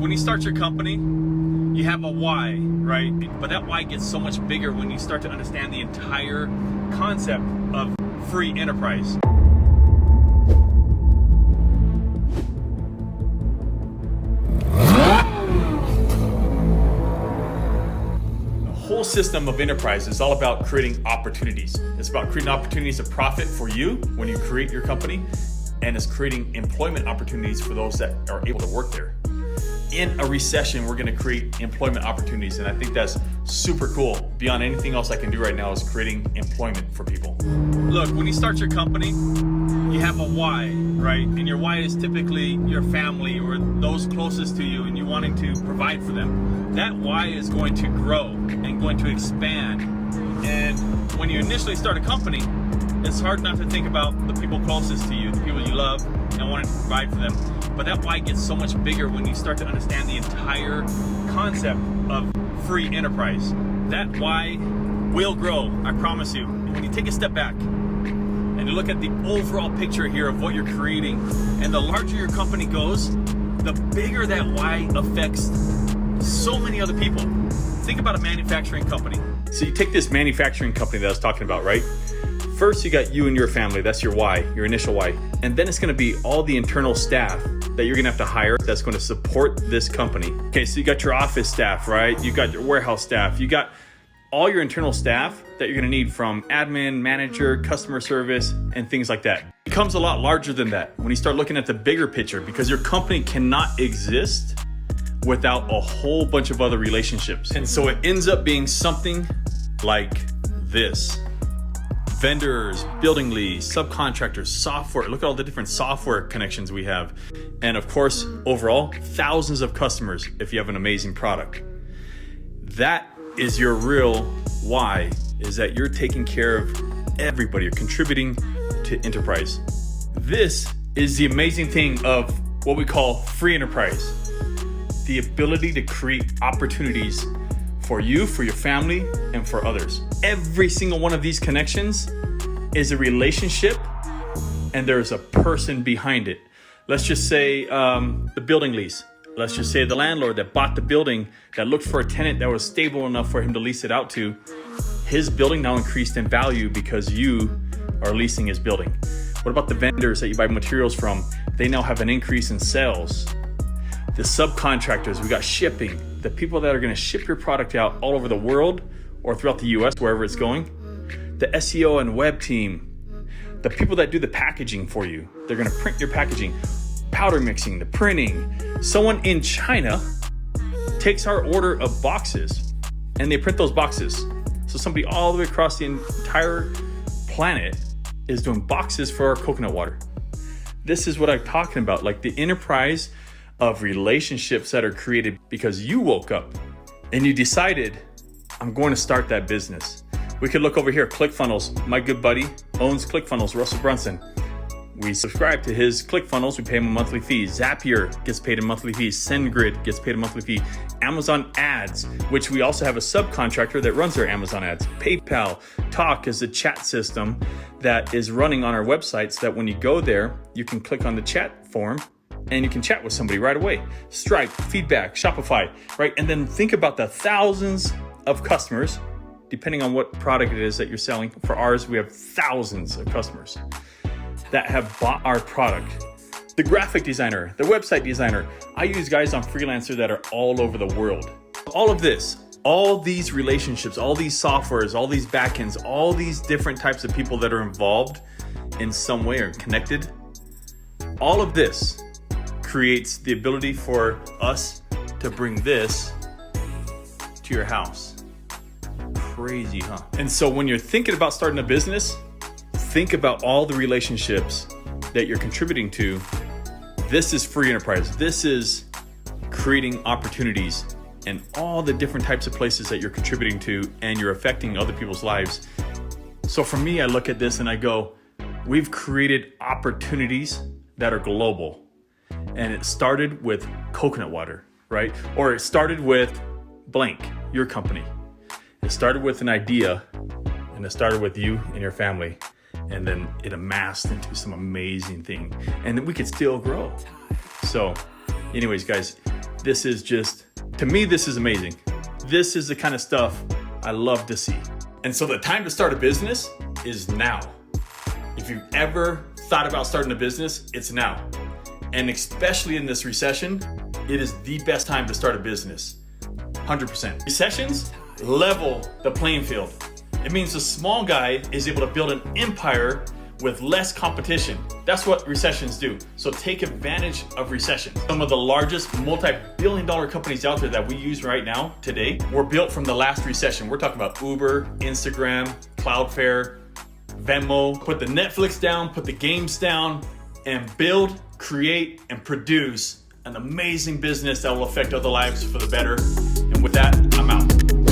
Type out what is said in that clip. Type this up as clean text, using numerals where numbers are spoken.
when you start your company, you have a why, right? But that why gets so much bigger when you start to understand the entire concept of free enterprise. The whole system of enterprise is all about creating opportunities. It's about creating opportunities of profit for you when you create your company, and it's creating employment opportunities for those that are able to work there. In a recession, we're going to create employment opportunities, and I think that's super cool. Beyond anything else I can do right now is creating employment for people. Look, when you start your company, you have a why, right? And your why is typically your family or those closest to you, and you wanting to provide for them. That why is going to grow and going to expand. And when you initially start a company, it's hard not to think about the people closest to you, the people you love, and wanting to provide for them. But that why gets so much bigger when you start to understand the entire concept of free enterprise. That why will grow, I promise you. And when you take a step back and you look at the overall picture here of what you're creating, and the larger your company goes, the bigger that why affects so many other people. Think about a manufacturing company. So you take this manufacturing company that I was talking about, right? First, you got you and your family. That's your why, your initial why. And then it's going to be all the internal staff that you're going to have to hire that's going to support this company. Okay, so you got your office staff, right? You got your warehouse staff. You got all your internal staff that you're going to need, from admin, manager, customer service, and things like that. It becomes a lot larger than that when you start looking at the bigger picture, because your company cannot exist without a whole bunch of other relationships. And so it ends up being something like this. Vendors, building leads, subcontractors, software. Look at all the different software connections we have. And of course, overall, thousands of customers if you have an amazing product. That is your real why, is that you're taking care of everybody. You're contributing to enterprise. This is the amazing thing of what we call free enterprise. The ability to create opportunities for you, for your family, and for others. Every single one of these connections is a relationship, and there's a person behind it. Let's just say the building lease. Let's just say the landlord that bought the building, that looked for a tenant that was stable enough for him to lease it out to. His building now increased in value because you are leasing his building. What about the vendors that you buy materials from? They now have an increase in sales. The subcontractors, we got shipping, the people that are going to ship your product out all over the world or throughout the US, wherever it's going. The SEO and web team, the people that do the packaging for you. They're going to print your packaging, powder mixing, the printing. Someone in China takes our order of boxes and they print those boxes. So somebody all the way across the entire planet is doing boxes for our coconut water. This is what I'm talking about, like the enterprise of relationships that are created because you woke up and you decided, I'm going to start that business. We could look over here, ClickFunnels. My good buddy owns ClickFunnels, Russell Brunson. We subscribe to his ClickFunnels. We pay him a monthly fee. Zapier gets paid a monthly fee. SendGrid gets paid a monthly fee. Amazon Ads, which we also have a subcontractor that runs our Amazon Ads. PayPal, Talk is a chat system that is running on our website so that when you go there, you can click on the chat form and you can chat with somebody right away. Stripe, Feedback, Shopify, right? And then think about the thousands of customers, depending on what product it is that you're selling. For ours, we have thousands of customers that have bought our product. The graphic designer, the website designer. I use guys on Freelancer that are all over the world. All of this, all these relationships, all these softwares, all these backends, all these different types of people that are involved in some way or connected, all of this creates the ability for us to bring this to your house. Crazy, huh? And so when you're thinking about starting a business, think about all the relationships that you're contributing to. This is free enterprise. This is creating opportunities and all the different types of places that you're contributing to, and you're affecting other people's lives. So for me, I look at this and I go, we've created opportunities that are global. And it started with coconut water, right? Or it started with blank, your company. It started with an idea, and it started with you and your family. And then it amassed into some amazing thing. And then we could still grow. So anyways, guys, This is just, to me, this is amazing. This is the kind of stuff I love to see. And so the time to start a business is now. If you've ever thought about starting a business, it's now. And especially in this recession, it is the best time to start a business. 100%. Recessions level the playing field. It means the small guy is able to build an empire with less competition. That's what recessions do. So take advantage of recessions. Some of the largest multi-billion-dollar companies out there that we use right now today were built from the last recession. We're talking about Uber, Instagram, Cloudflare, Venmo. Put the Netflix down, put the games down, and build, create, and produce an amazing business that will affect other lives for the better. And with that, I'm out.